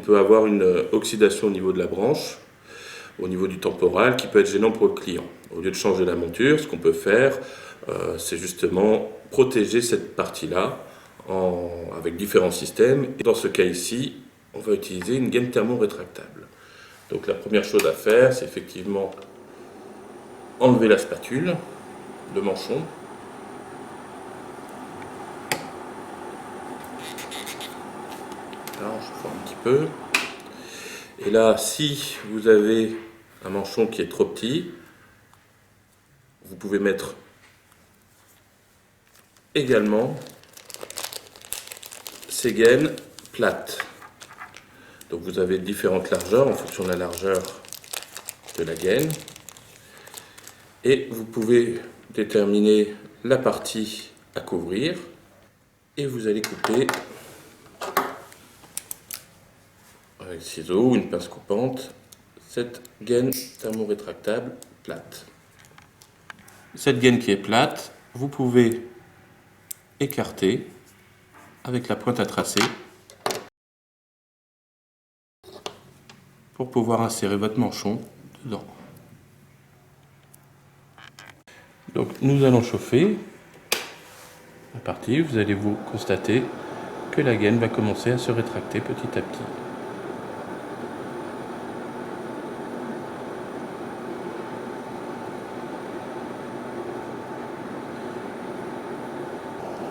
peut avoir une oxydation au niveau de la branche, au niveau du temporal, qui peut être gênant pour le client. Au lieu de changer la monture, ce qu'on peut faire, c'est justement protéger cette partie-là avec différents systèmes. Et dans ce cas ici, on va utiliser une gaine thermo-rétractable. Donc la première chose à faire, c'est effectivement enlever la spatule, le manchon. Là, je fais un petit peu. Et là, si vous avez un manchon qui est trop petit, vous pouvez mettre également ces gaines plates. Donc vous avez différentes largeurs en fonction de la largeur de la gaine. Et vous pouvez déterminer la partie à couvrir. Et vous allez couper avec ciseaux ou une pince coupante cette gaine thermo-rétractable plate. Cette gaine qui est plate, vous pouvez écarter avec la pointe à tracer pour pouvoir insérer votre manchon dedans. Donc nous allons chauffer. C'est parti, vous allez vous constater que la gaine va commencer à se rétracter petit à petit.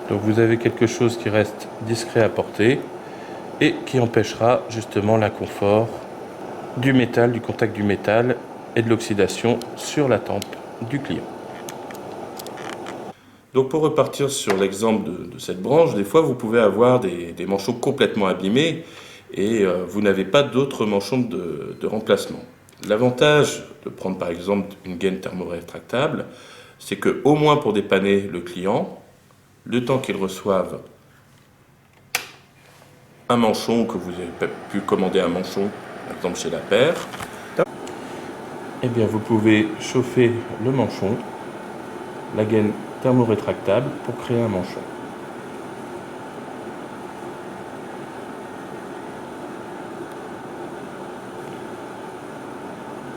Donc vous avez quelque chose qui reste discret à porter et qui empêchera justement l'inconfort du métal, du contact du métal et de l'oxydation sur la tempe du client. Donc pour repartir sur l'exemple de cette branche, des fois vous pouvez avoir des manchons complètement abîmés et vous n'avez pas d'autres manchons de remplacement. L'avantage de prendre par exemple une gaine thermo-rétractable, c'est que au moins pour dépanner le client, le temps qu'il reçoive un manchon, que vous avez pu commander un manchon, par exemple chez La Paire, eh bien vous pouvez chauffer le manchon, la gaine thermo-rétractable pour créer un manchon.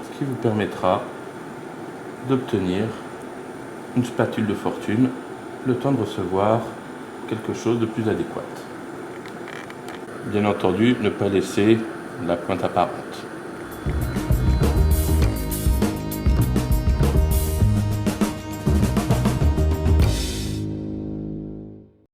Ce qui vous permettra d'obtenir une spatule de fortune, le temps de recevoir quelque chose de plus adéquat. Bien entendu, ne pas laisser la pointe apparente.